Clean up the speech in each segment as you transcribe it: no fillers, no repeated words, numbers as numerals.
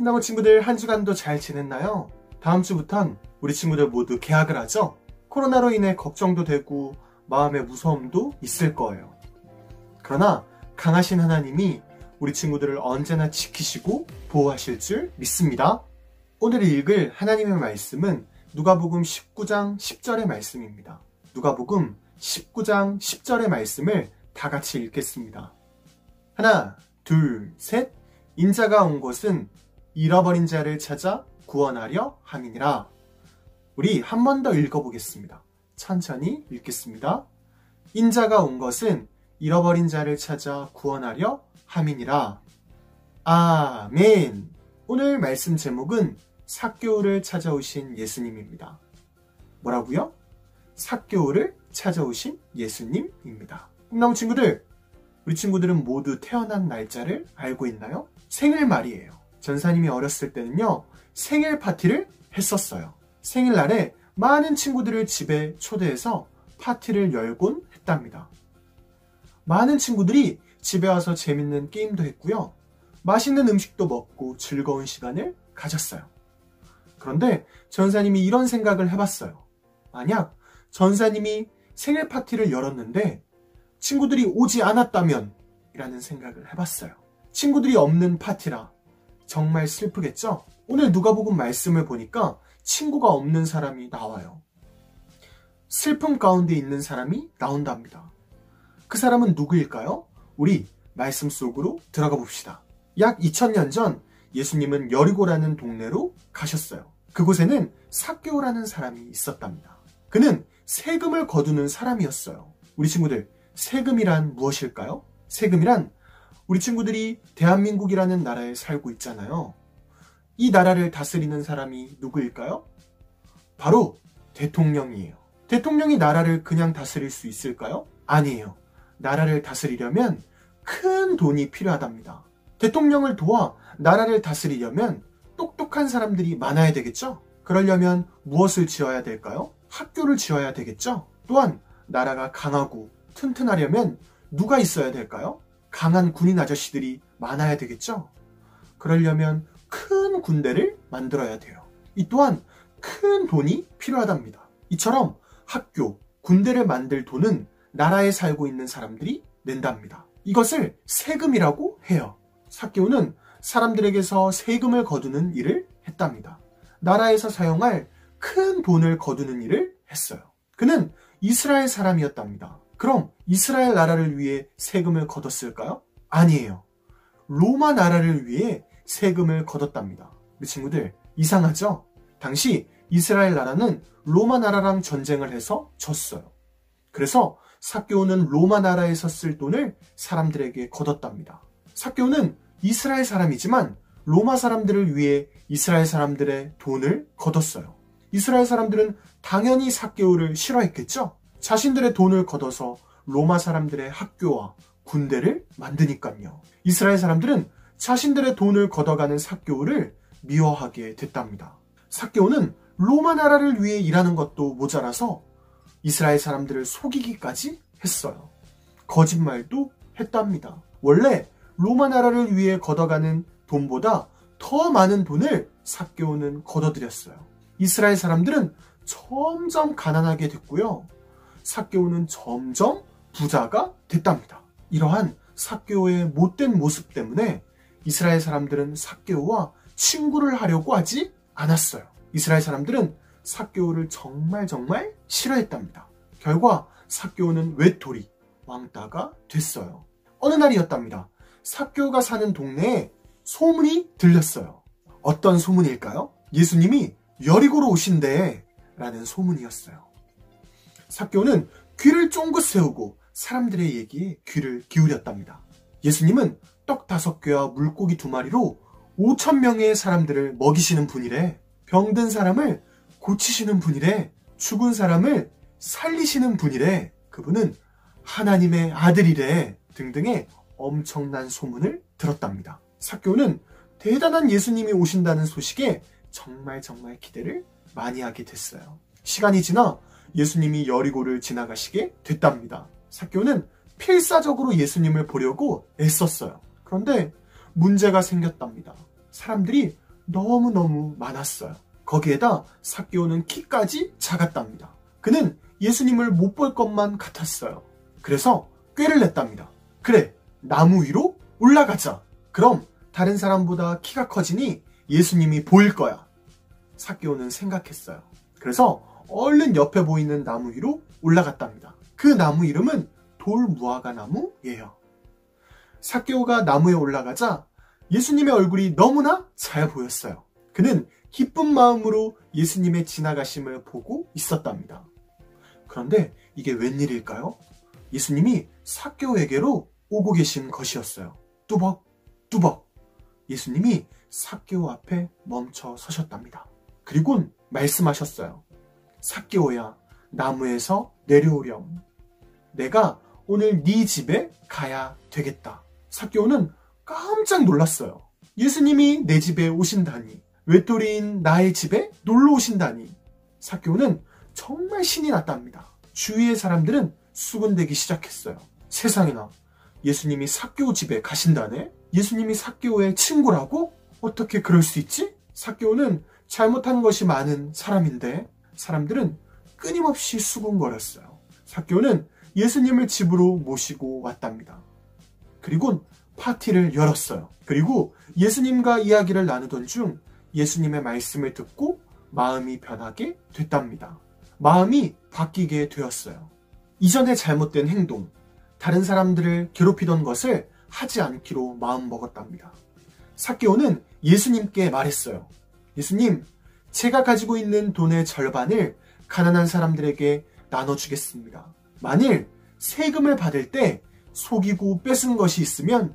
꿈나무 친구들 한 주간도 잘 지냈나요? 다음 주부턴 우리 친구들 모두 개학을 하죠? 코로나로 인해 걱정도 되고 마음의 무서움도 있을 거예요. 그러나 강하신 하나님이 우리 친구들을 언제나 지키시고 보호하실 줄 믿습니다. 오늘 읽을 하나님의 말씀은 누가복음 19장 10절의 말씀입니다. 누가복음 19장 10절의 말씀을 다 같이 읽겠습니다. 하나, 둘, 셋. 인자가 온 것은 잃어버린 자를 찾아 구원하려 함이니라. 우리 한 번 더 읽어보겠습니다. 천천히 읽겠습니다. 인자가 온 것은 잃어버린 자를 찾아 구원하려 함이니라. 아멘. 오늘 말씀 제목은 삭개오를 찾아오신 예수님입니다. 뭐라고요? 삭개오를 찾아오신 예수님입니다. 꿈나무 친구들, 우리 친구들은 모두 태어난 날짜를 알고 있나요? 생일 말이에요. 전사님이 어렸을 때는요, 생일 파티를 했었어요. 생일날에 많은 친구들을 집에 초대해서 파티를 열곤 했답니다. 많은 친구들이 집에 와서 재밌는 게임도 했고요. 맛있는 음식도 먹고 즐거운 시간을 가졌어요. 그런데 전사님이 이런 생각을 해봤어요. 만약 전사님이 생일 파티를 열었는데 친구들이 오지 않았다면 이라는 생각을 해봤어요. 친구들이 없는 파티라 정말 슬프겠죠? 오늘 누가복음 말씀을 보니까 친구가 없는 사람이 나와요. 슬픔 가운데 있는 사람이 나온답니다. 그 사람은 누구일까요? 우리 말씀 속으로 들어가 봅시다. 약 2000년 전 예수님은 여리고라는 동네로 가셨어요. 그곳에는 삭개오라는 사람이 있었답니다. 그는 세금을 거두는 사람이었어요. 우리 친구들, 세금이란 무엇일까요? 세금이란 우리 친구들이 대한민국이라는 나라에 살고 있잖아요. 이 나라를 다스리는 사람이 누구일까요? 바로 대통령이에요. 대통령이 나라를 그냥 다스릴 수 있을까요? 아니에요. 나라를 다스리려면 큰 돈이 필요하답니다. 대통령을 도와 나라를 다스리려면 똑똑한 사람들이 많아야 되겠죠? 그러려면 무엇을 지어야 될까요? 학교를 지어야 되겠죠? 또한 나라가 강하고 튼튼하려면 누가 있어야 될까요? 강한 군인 아저씨들이 많아야 되겠죠? 그러려면 큰 군대를 만들어야 돼요. 이 또한 큰 돈이 필요하답니다. 이처럼 학교, 군대를 만들 돈은 나라에 살고 있는 사람들이 낸답니다. 이것을 세금이라고 해요. 삭개오는 사람들에게서 세금을 거두는 일을 했답니다. 나라에서 사용할 큰 돈을 거두는 일을 했어요. 그는 이스라엘 사람이었답니다. 그럼 이스라엘 나라를 위해 세금을 거뒀을까요? 아니에요. 로마 나라를 위해 세금을 거뒀답니다. 우리 친구들, 이상하죠? 당시 이스라엘 나라는 로마 나라랑 전쟁을 해서 졌어요. 그래서 삭개오는 로마 나라에서 쓸 돈을 사람들에게 거뒀답니다. 삭개오는 이스라엘 사람이지만 로마 사람들을 위해 이스라엘 사람들의 돈을 거뒀어요. 이스라엘 사람들은 당연히 삭개오를 싫어했겠죠? 자신들의 돈을 걷어서 로마 사람들의 학교와 군대를 만드니까요. 이스라엘 사람들은 자신들의 돈을 걷어가는 삭개오를 미워하게 됐답니다. 삭개오는 로마 나라를 위해 일하는 것도 모자라서 이스라엘 사람들을 속이기까지 했어요. 거짓말도 했답니다. 원래 로마 나라를 위해 걷어가는 돈보다 더 많은 돈을 삭개오는 걷어들였어요. 이스라엘 사람들은 점점 가난하게 됐고요. 삭개오는 점점 부자가 됐답니다. 이러한 삭개오의 못된 모습 때문에 이스라엘 사람들은 삭개오와 친구를 하려고 하지 않았어요. 이스라엘 사람들은 삭개오를 정말 싫어했답니다. 결과 삭개오는 외톨이, 왕따가 됐어요. 어느 날이었답니다. 삭개오가 사는 동네에 소문이 들렸어요. 어떤 소문일까요? 예수님이 여리고로 오신대 라는 소문이었어요. 삭개오는 귀를 쫑긋 세우고 사람들의 얘기에 귀를 기울였답니다. 예수님은 떡 5개와 물고기 2마리로 5,000명의 사람들을 먹이시는 분이래. 병든 사람을 고치시는 분이래. 죽은 사람을 살리시는 분이래. 그분은 하나님의 아들이래. 등등의 엄청난 소문을 들었답니다. 삭개오는 대단한 예수님이 오신다는 소식에 정말 기대를 많이 하게 됐어요. 시간이 지나 예수님이 여리고를 지나가시게 됐답니다. 삭개오는 필사적으로 예수님을 보려고 애썼어요. 그런데 문제가 생겼답니다. 사람들이 너무너무 많았어요. 거기에다 삭개오는 키까지 작았답니다. 그는 예수님을 못 볼 것만 같았어요. 그래서 꾀를 냈답니다. 그래, 나무 위로 올라가자. 그럼 다른 사람보다 키가 커지니 예수님이 보일 거야. 삭개오는 생각했어요. 그래서 얼른 옆에 보이는 나무 위로 올라갔답니다. 그 나무 이름은 돌무화과 나무예요. 삭개오가 나무에 올라가자 예수님의 얼굴이 너무나 잘 보였어요. 그는 기쁜 마음으로 예수님의 지나가심을 보고 있었답니다. 그런데 이게 웬일일까요? 예수님이 삭개오에게로 오고 계신 것이었어요. 뚜벅뚜벅. 예수님이 삭개오 앞에 멈춰 서셨답니다. 그리곤 말씀하셨어요. 삭개오야, 나무에서 내려오렴. 내가 오늘 네 집에 가야 되겠다. 삭개오는 깜짝 놀랐어요. 예수님이 내 집에 오신다니, 외톨이인 나의 집에 놀러 오신다니. 삭개오는 정말 신이 났답니다. 주위의 사람들은 수군대기 시작했어요. 세상에나, 예수님이 삭개오 집에 가신다네? 예수님이 삭개오의 친구라고? 어떻게 그럴 수 있지? 삭개오는 잘못한 것이 많은 사람인데 사람들은 끊임없이 수군거렸어요. 삭개오는 예수님을 집으로 모시고 왔답니다. 그리곤 파티를 열었어요. 그리고 예수님과 이야기를 나누던 중 예수님의 말씀을 듣고 마음이 변하게 됐답니다. 마음이 바뀌게 되었어요. 이전에 잘못된 행동, 다른 사람들을 괴롭히던 것을 하지 않기로 마음먹었답니다. 삭개오는 예수님께 말했어요. 예수님, 제가 가지고 있는 돈의 절반을 가난한 사람들에게 나눠주겠습니다. 만일 세금을 받을 때 속이고 뺏은 것이 있으면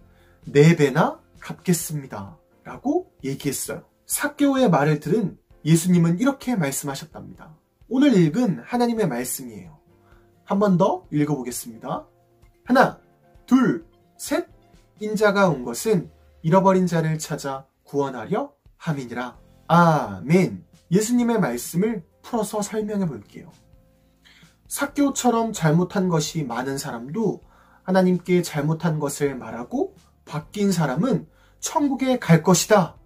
4배나 갚겠습니다. 라고 얘기했어요. 삭개오의 말을 들은 예수님은 이렇게 말씀하셨답니다. 오늘 읽은 하나님의 말씀이에요. 한 번 더 읽어보겠습니다. 하나, 둘, 셋. 인자가 온 것은 잃어버린 자를 찾아 구원하려 함이니라. 아멘. 예수님의 말씀을 풀어서 설명해 볼게요. 삭개오처럼 잘못한 것이 많은 사람도 하나님께 잘못한 것을 말하고 바뀐 사람은 천국에 갈 것이다.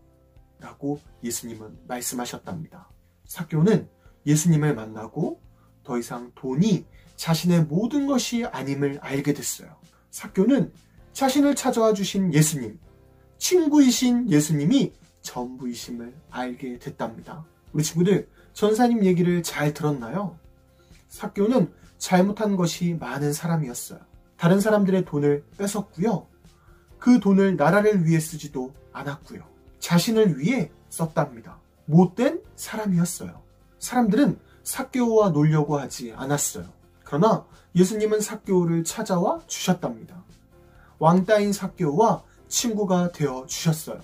라고 예수님은 말씀하셨답니다. 삭개오는 예수님을 만나고 더 이상 돈이 자신의 모든 것이 아님을 알게 됐어요. 삭개오는 자신을 찾아와 주신 예수님, 친구이신 예수님이 전부이심을 알게 됐답니다. 우리 친구들, 전사님 얘기를 잘 들었나요? 삭개오는 잘못한 것이 많은 사람이었어요. 다른 사람들의 돈을 뺏었고요. 그 돈을 나라를 위해 쓰지도 않았고요. 자신을 위해 썼답니다. 못된 사람이었어요. 사람들은 삭개오와 놀려고 하지 않았어요. 그러나 예수님은 삭개오를 찾아와 주셨답니다. 왕따인 삭개오와 친구가 되어 주셨어요.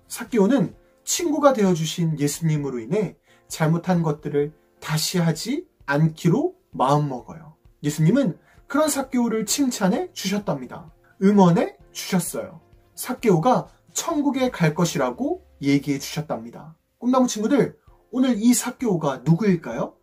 삭개오는 친구가 되어 주신 예수님으로 인해 잘못한 것들을 다시 하지 않기로 마음먹어요. 예수님은 그런 삭개오를 칭찬해 주셨답니다. 응원해 주셨어요. 삭개오가 천국에 갈 것이라고 얘기해 주셨답니다. 꿈나무 친구들, 오늘 이 삭개오가 누구일까요?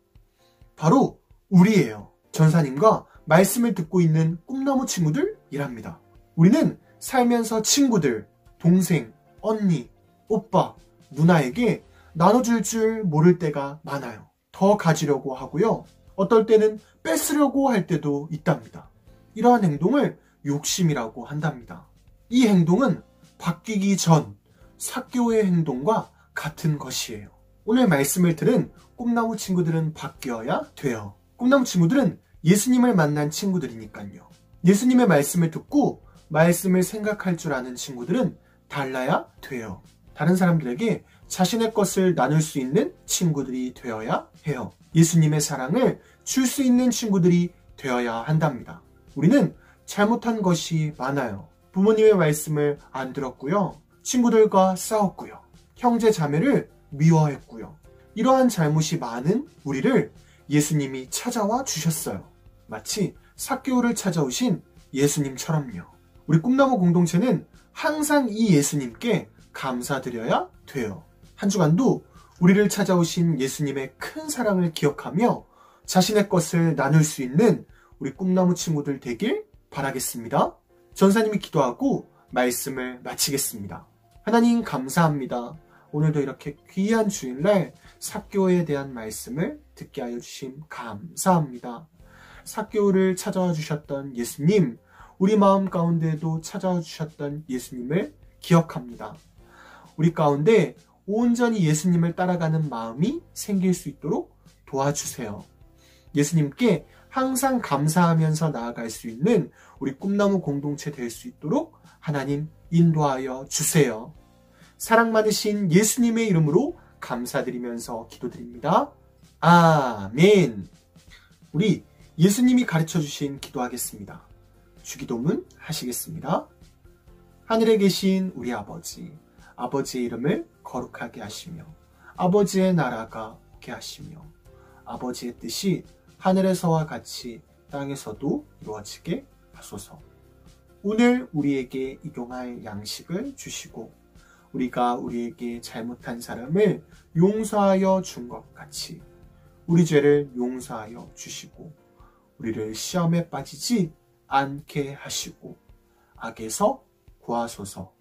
바로 우리예요. 전사님과 말씀을 듣고 있는 꿈나무 친구들이랍니다. 우리는 살면서 친구들, 동생, 언니, 오빠, 누나에게 나눠줄 줄 모를 때가 많아요. 더 가지려고 하고요. 어떨 때는 뺏으려고 할 때도 있답니다. 이러한 행동을 욕심이라고 한답니다. 이 행동은 바뀌기 전 삭개오의 행동과 같은 것이에요. 오늘 말씀을 들은 꿈나무 친구들은 바뀌어야 돼요. 꿈나무 친구들은 예수님을 만난 친구들이니까요. 예수님의 말씀을 듣고 말씀을 생각할 줄 아는 친구들은 달라야 돼요. 다른 사람들에게 자신의 것을 나눌 수 있는 친구들이 되어야 해요. 예수님의 사랑을 줄 수 있는 친구들이 되어야 한답니다. 우리는 잘못한 것이 많아요. 부모님의 말씀을 안 들었고요. 친구들과 싸웠고요. 형제 자매를 미워했고요. 이러한 잘못이 많은 우리를 예수님이 찾아와 주셨어요. 마치 삭개오를 찾아오신 예수님처럼요. 우리 꿈나무 공동체는 항상 이 예수님께 감사드려야 돼요. 한 주간도 우리를 찾아오신 예수님의 큰 사랑을 기억하며 자신의 것을 나눌 수 있는 우리 꿈나무 친구들 되길 바라겠습니다. 전사님이 기도하고 말씀을 마치겠습니다. 하나님 감사합니다. 오늘도 이렇게 귀한 주일날 삭개오에 대한 말씀을 듣게 하여 주심 감사합니다. 삭개오를 찾아와 주셨던 예수님, 우리 마음 가운데에도 찾아와 주셨던 예수님을 기억합니다. 우리 가운데 온전히 예수님을 따라가는 마음이 생길 수 있도록 도와주세요. 예수님께 항상 감사하면서 나아갈 수 있는 우리 꿈나무 공동체 될 수 있도록 하나님 인도하여 주세요. 사랑 많으신 예수님의 이름으로 감사드리면서 기도드립니다. 아멘. 우리 예수님이 가르쳐 주신 기도하겠습니다. 주기도문 하시겠습니다. 하늘에 계신 우리 아버지, 아버지의 이름을 거룩하게 하시며 아버지의 나라가 오게 하시며 아버지의 뜻이 하늘에서와 같이 땅에서도 이루어지게 하소서. 오늘 우리에게 일용할 양식을 주시고 우리가 우리에게 잘못한 사람을 용서하여 준 것 같이 우리 죄를 용서하여 주시고 우리를 시험에 빠지지 않게 하시고 악에서 구하소서.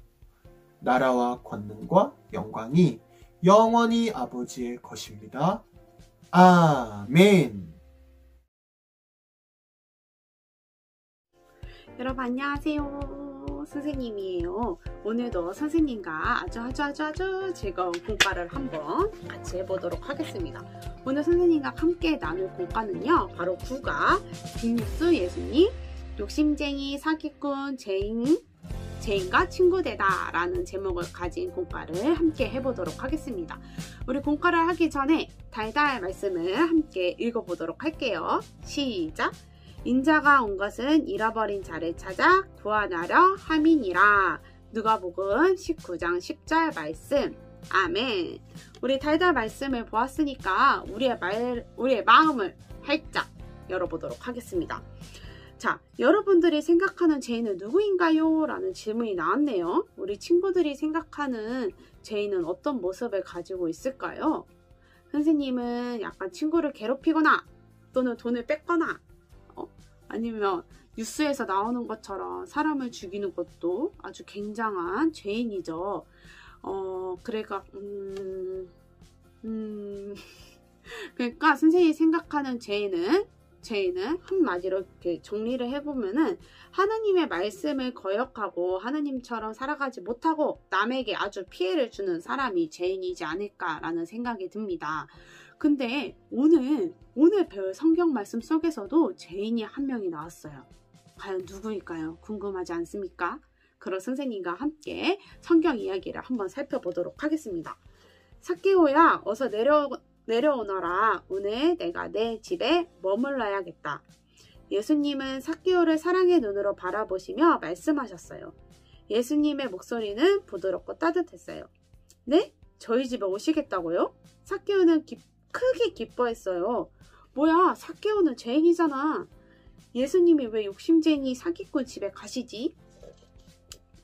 나라와 권능과 영광이 영원히 아버지의 것입니다. 아멘. 여러분 안녕하세요. 선생님이에요. 오늘도 선생님과 아주 즐거운 공과를 한번 같이 해보도록 하겠습니다. 오늘 선생님과 함께 나눌 공과는요, 바로 9가 빅뉴스 예수님, 욕심쟁이 사기꾼 죄인과 친구되다 라는 제목을 가진 공과를 함께 해보도록 하겠습니다. 우리 공과를 하기 전에 달달 말씀을 함께 읽어보도록 할게요. 시작! 인자가 온 것은 잃어버린 자를 찾아 구원하려 함이니라. 누가복음 19장 10절 말씀. 아멘. 우리 달달 말씀을 보았으니까 우리의 마음을 활짝 열어보도록 하겠습니다. 자, 여러분들이 생각하는 죄인은 누구인가요? 라는 질문이 나왔네요. 우리 친구들이 생각하는 죄인은 어떤 모습을 가지고 있을까요? 선생님은 약간 친구를 괴롭히거나 또는 돈을 뺏거나 아니면 뉴스에서 나오는 것처럼 사람을 죽이는 것도 아주 굉장한 죄인이죠. 그러니까 그러니까 선생님이 생각하는 죄인은 한마디로 이렇게 정리를 해보면은 하나님의 말씀을 거역하고 하나님처럼 살아가지 못하고 남에게 아주 피해를 주는 사람이 죄인이지 않을까라는 생각이 듭니다. 근데 오늘 배울 성경 말씀 속에서도 죄인이 한 명이 나왔어요. 과연 누구일까요? 궁금하지 않습니까? 그럼 선생님과 함께 성경 이야기를 한번 살펴보도록 하겠습니다. 삭개오야, 어서 내려오너라. 오늘 내가 내 집에 머물러야겠다. 예수님은 삭개오를 사랑의 눈으로 바라보시며 말씀하셨어요. 예수님의 목소리는 부드럽고 따뜻했어요. 네? 저희 집에 오시겠다고요? 삭개오는 크게 기뻐했어요. 뭐야, 삭개오는 죄인이잖아. 예수님이 왜 욕심쟁이 사기꾼 집에 가시지?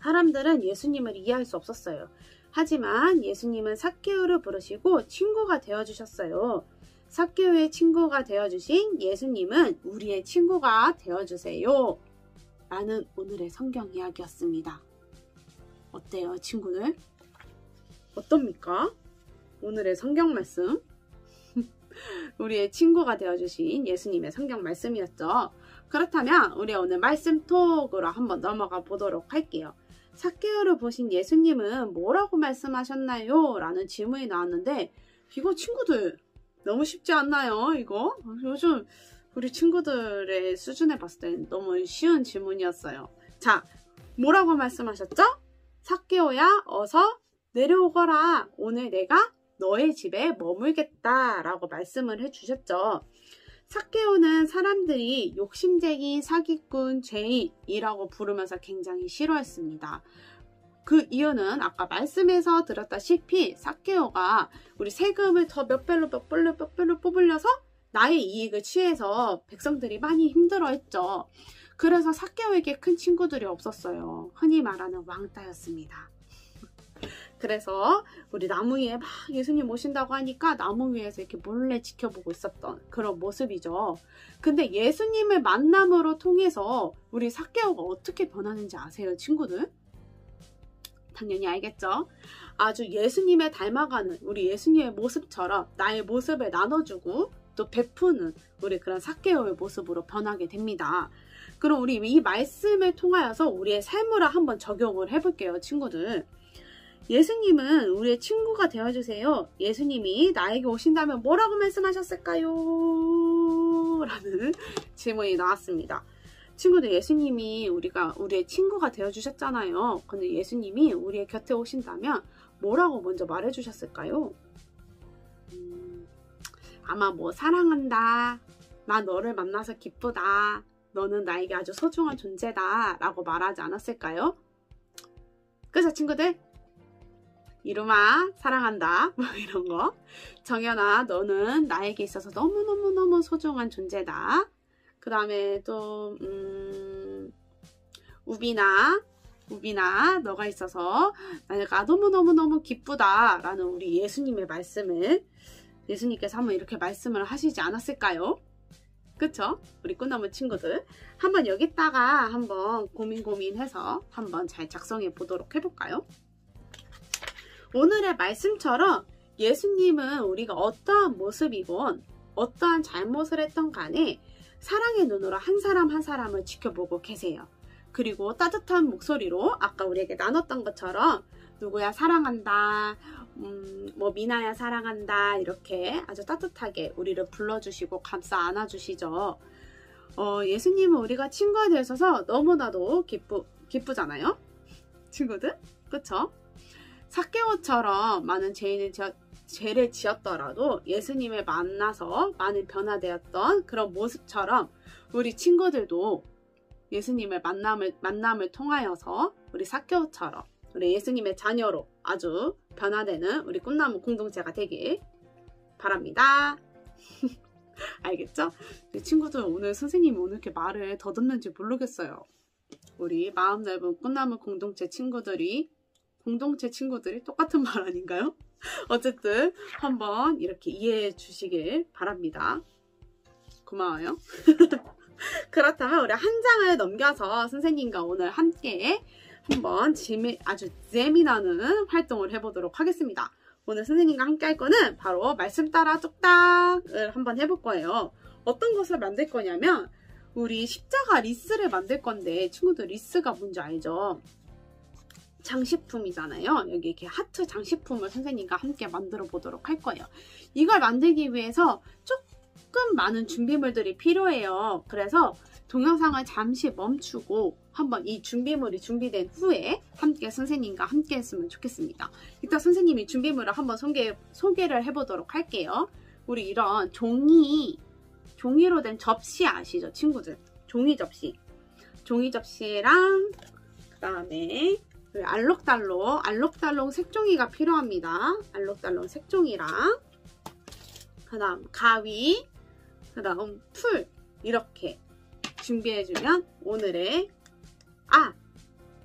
사람들은 예수님을 이해할 수 없었어요. 하지만 예수님은 삭개오를 부르시고 친구가 되어주셨어요. 삭개오의 친구가 되어주신 예수님은 우리의 친구가 되어주세요. 라는 오늘의 성경 이야기였습니다. 어때요, 친구들? 어떻습니까? 오늘의 성경 말씀. 우리의 친구가 되어주신 예수님의 성경 말씀이었죠. 그렇다면 우리 오늘 말씀 톡으로 한번 넘어가 보도록 할게요. 삭개오를 보신 예수님은 뭐라고 말씀하셨나요? 라는 질문이 나왔는데 이거 친구들 너무 쉽지 않나요? 이거 요즘 우리 친구들의 수준에 봤을 때 너무 쉬운 질문이었어요. 자, 뭐라고 말씀하셨죠? 삭개오야, 어서 내려오거라. 오늘 내가 너의 집에 머물겠다 라고 말씀을 해주셨죠. 삭개오는 사람들이 욕심쟁이, 사기꾼, 죄인이라고 부르면서 굉장히 싫어했습니다. 그 이유는 아까 말씀에서 들었다시피 삭개오가 우리 세금을 더 몇 배로 뽑으려서 나의 이익을 취해서 백성들이 많이 힘들어했죠. 그래서 삭개오에게 큰 친구들이 없었어요. 흔히 말하는 왕따였습니다. 그래서 우리 나무 위에 막 예수님 오신다고 하니까 나무 위에서 이렇게 몰래 지켜보고 있었던 그런 모습이죠. 근데 예수님을 만남으로 통해서 우리 삭개오가 어떻게 변하는지 아세요, 친구들? 당연히 알겠죠? 아주 예수님에 닮아가는 우리 예수님의 모습처럼 나의 모습을 나눠주고 또 베푸는 우리 그런 삭개오의 모습으로 변하게 됩니다. 그럼 우리 이 말씀을 통하여서 우리의 삶으로 한번 적용을 해볼게요, 친구들. 예수님은 우리의 친구가 되어주세요. 예수님이 나에게 오신다면 뭐라고 말씀하셨을까요? 라는 질문이 나왔습니다. 친구들, 예수님이 우리의 친구가 되어주셨잖아요. 근데 예수님이 우리의 곁에 오신다면 뭐라고 먼저 말해주셨을까요? 아마 뭐 사랑한다, 나 너를 만나서 기쁘다, 너는 나에게 아주 소중한 존재다 라고 말하지 않았을까요? 그래서 친구들, 이루마 사랑한다 뭐 이런 거, 정연아 너는 나에게 있어서 너무너무너무 소중한 존재다. 그 다음에 또 우빈아 너가 있어서 내가 너무너무너무 기쁘다 라는 우리 예수님의 말씀을 예수님께서 한번 이렇게 말씀을 하시지 않았을까요? 그쵸? 우리 꿈나무 친구들 한번 여기다가 한번 고민해서 한번 잘 작성해 보도록 해볼까요? 오늘의 말씀처럼 예수님은 우리가 어떠한 모습이건 어떠한 잘못을 했던 간에 사랑의 눈으로 한 사람 한 사람을 지켜보고 계세요. 그리고 따뜻한 목소리로 아까 우리에게 나눴던 것처럼 누구야 사랑한다, 뭐 미나야 사랑한다 이렇게 아주 따뜻하게 우리를 불러주시고 감싸 안아주시죠. 예수님은 우리가 친구가 되어 있어서 너무나도 기쁘잖아요. 친구들? 그쵸? 삭개오처럼 많은 죄를 지었더라도 예수님을 만나서 많이 변화되었던 그런 모습처럼 우리 친구들도 예수님의 만남을 통하여서 우리 삭개오처럼 우리 예수님의 자녀로 아주 변화되는 우리 꿈나무 공동체가 되길 바랍니다. 알겠죠? 우리 친구들 오늘 선생님이 오늘 이렇게 말을 더듬는지 모르겠어요. 우리 마음 넓은 꿈나무 공동체 친구들이 똑같은 말 아닌가요? 어쨌든 한번 이렇게 이해해 주시길 바랍니다. 고마워요. 그렇다면 우리 한 장을 넘겨서 선생님과 오늘 함께 한번 아주 재미나는 활동을 해보도록 하겠습니다. 오늘 선생님과 함께 할 거는 바로 말씀 따라 뚝딱을 한번 해볼 거예요. 어떤 것을 만들 거냐면 우리 십자가 리스를 만들 건데 친구들 리스가 뭔지 알죠? 장식품이잖아요. 여기 이렇게 하트 장식품을 선생님과 함께 만들어 보도록 할 거예요. 이걸 만들기 위해서 조금 많은 준비물들이 필요해요. 그래서 동영상을 잠시 멈추고 한번 이 준비물이 준비된 후에 함께 선생님과 함께 했으면 좋겠습니다. 일단 선생님이 준비물을 한번 소개를 해보도록 할게요. 우리 이런 종이로 된 접시 아시죠, 친구들? 종이 접시랑 그 다음에 알록달록 색종이가 필요합니다. 알록달록 색종이랑 그 다음 가위, 그 다음 풀 이렇게 준비해주면 오늘의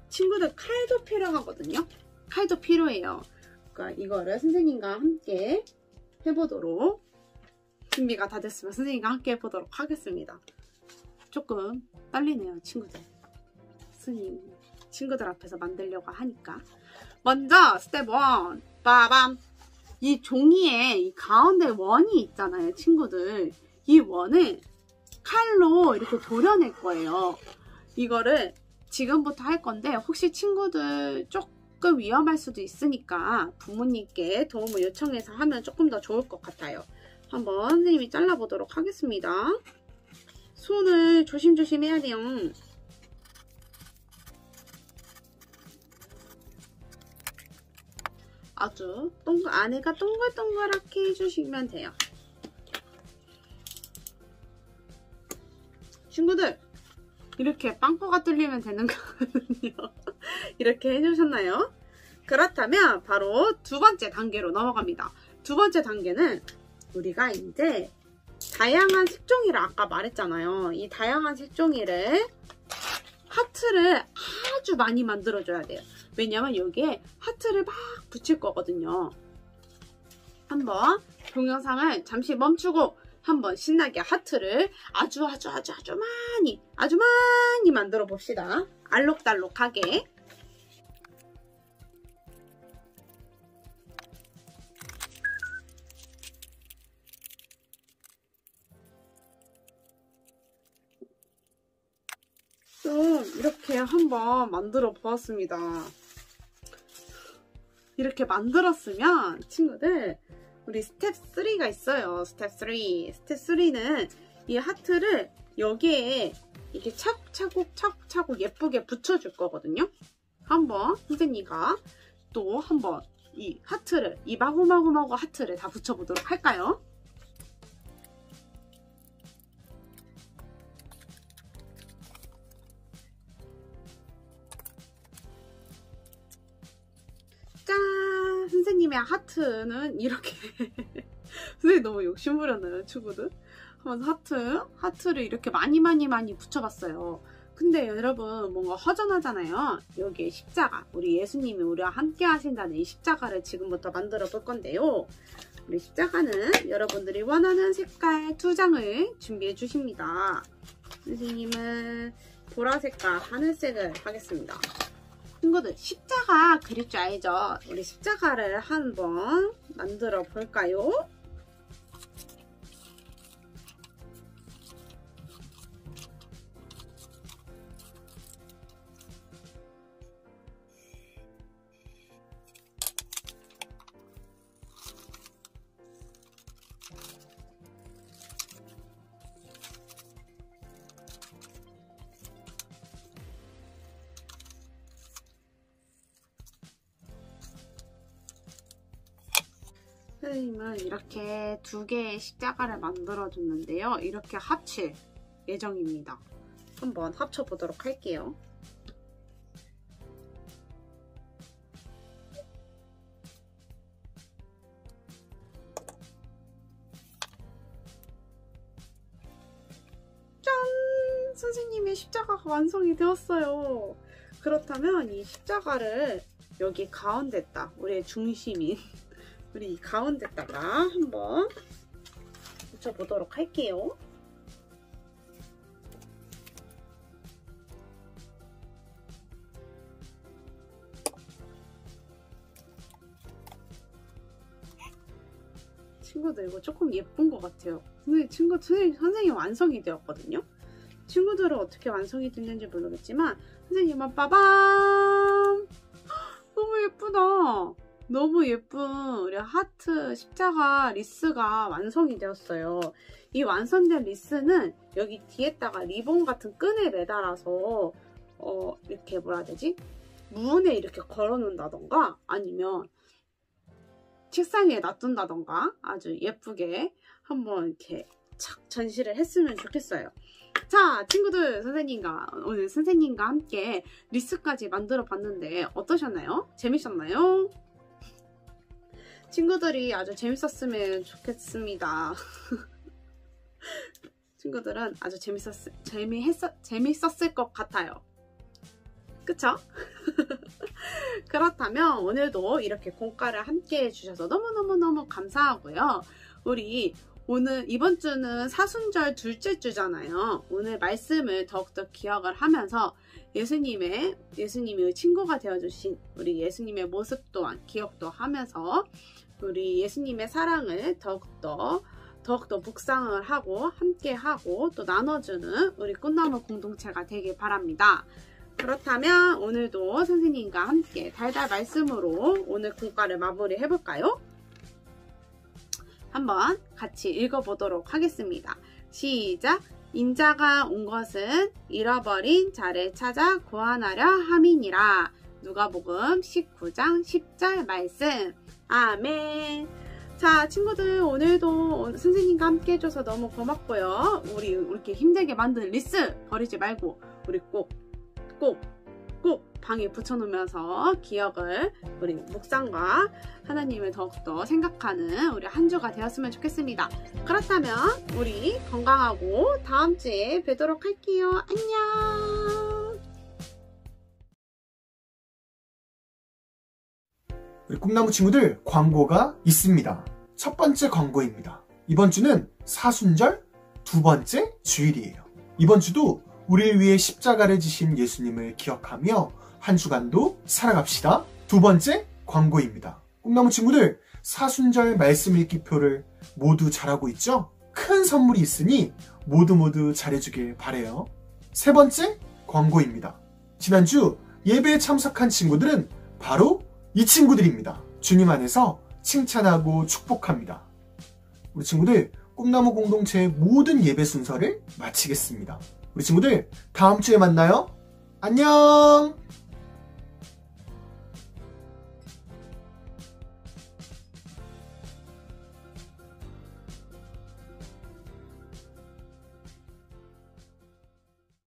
친구들 칼도 필요하거든요. 칼도 필요해요. 그러니까 이거를 선생님과 함께 해보도록 준비가 다 됐으면 선생님과 함께 해보도록 하겠습니다. 조금 떨리네요, 친구들. 선생님 친구들 앞에서 만들려고 하니까. 먼저 스텝 1 빠밤. 이 종이에 이 가운데 원이 있잖아요, 친구들. 이 원을 칼로 이렇게 도려낼 거예요. 이거를 지금부터 할 건데 혹시 친구들 조금 위험할 수도 있으니까 부모님께 도움을 요청해서 하면 조금 더 좋을 것 같아요. 한번 선생님이 잘라보도록 하겠습니다. 손을 조심조심 해야 돼요. 아주 안에가 동글동글하게 해주시면 돼요. 친구들 이렇게 빵꾸가 뚫리면 되는 거거든요. 이렇게 해주셨나요? 그렇다면 바로 두 번째 단계로 넘어갑니다. 두 번째 단계는 우리가 이제 다양한 색종이를 아까 말했잖아요. 이 다양한 색종이를 하트를 아주 많이 만들어줘야 돼요. 왜냐면 여기에 하트를 막 붙일 거거든요. 한번 동영상을 잠시 멈추고 한번 신나게 하트를 아주 많이 만들어 봅시다. 알록달록하게. 이렇게 한번 만들어 보았습니다. 이렇게 만들었으면 친구들 우리 스텝 3가 있어요. 스텝 3. 스텝 3는 이 하트를 여기에 이렇게 차곡차곡 예쁘게 붙여줄 거거든요. 한번 선생님과 또 한번 이 하트를, 이 마구마구 하트를 다 붙여보도록 할까요? 짠! 선생님의 하트는 이렇게 선생님 너무 욕심 부렸나요, 친구들? 한번 하트를 이렇게 많이 붙여봤어요. 근데 여러분 뭔가 허전하잖아요. 여기에 십자가, 우리 예수님이 우리와 함께 하신다는 이 십자가를 지금부터 만들어 볼 건데요. 우리 십자가는 여러분들이 원하는 색깔 2장을 준비해 주십니다. 선생님은 보라색과 하늘색을 하겠습니다. 친구들, 십자가 그릴 줄 알죠? 우리 십자가를 한번 만들어 볼까요? 선생님은 이렇게 2개의 십자가를 만들어 줬는데요. 이렇게 합칠 예정입니다. 한번 합쳐 보도록 할게요. 짠! 선생님의 십자가가 완성이 되었어요. 그렇다면 이 십자가를 여기 가운데다, 우리의 중심인 우리 이 가운데다가 한번 붙여보도록 할게요. 친구들 이거 조금 예쁜 것 같아요. 근데 선생님 완성이 되었거든요. 친구들은 어떻게 완성이 됐는지 모르겠지만 선생님은 빠밤! 너무 예쁘다. 너무 예쁜 우리 하트 십자가 리스가 완성이 되었어요. 이 완성된 리스는 여기 뒤에다가 리본 같은 끈에 매달아서 이렇게 뭐라 해야 되지? 문에 이렇게 걸어 놓는다던가 아니면 책상에 놔둔다던가 아주 예쁘게 한번 이렇게 착 전시를 했으면 좋겠어요. 자, 친구들, 오늘 선생님과 함께 리스까지 만들어 봤는데 어떠셨나요? 재밌었나요? 친구들이 아주 재밌었으면 좋겠습니다. 친구들은 아주 재밌었을 것 같아요. 그쵸? 그렇다면 오늘도 이렇게 공과를 함께 해주셔서 너무너무 감사하고요. 우리 이번 주는 사순절 둘째 주잖아요. 오늘 말씀을 더욱더 기억을 하면서 예수님이 친구가 되어주신 우리 예수님의 모습 또한 기억도 하면서 우리 예수님의 사랑을 더욱더 묵상을 하고 함께하고 또 나눠주는 우리 꽃나무 공동체가 되길 바랍니다. 그렇다면 오늘도 선생님과 함께 달달 말씀으로 오늘 공과를 마무리 해볼까요? 한번 같이 읽어보도록 하겠습니다. 시작! 인자가 온 것은 잃어버린 자를 찾아 구원하려 함이니라. 누가복음 19장 10절 말씀. 아멘. 자, 친구들, 오늘도 선생님과 함께 해줘서 너무 고맙고요. 우리 이렇게 힘들게 만든 리스 버리지 말고 우리 꼭 방에 붙여놓으면서 기억을, 우리 묵상과 하나님을 더욱더 생각하는 우리 한 주가 되었으면 좋겠습니다. 그렇다면 우리 건강하고 다음 주에 뵙도록 할게요. 안녕. 우리 꿈나무 친구들, 광고가 있습니다. 첫 번째 광고입니다. 이번 주는 사순절 2번째 주일이에요. 이번 주도 우리를 위해 십자가를 지신 예수님을 기억하며 한 주간도 살아갑시다. 2번째 광고입니다. 꿈나무 친구들, 사순절 말씀 읽기표를 모두 잘하고 있죠? 큰 선물이 있으니 모두 잘해주길 바래요. 3번째 광고입니다. 지난주 예배에 참석한 친구들은 바로 이 친구들입니다. 주님 안에서 칭찬하고 축복합니다. 우리 친구들, 꿈나무 공동체의 모든 예배 순서를 마치겠습니다. 우리 친구들, 다음 주에 만나요. 안녕!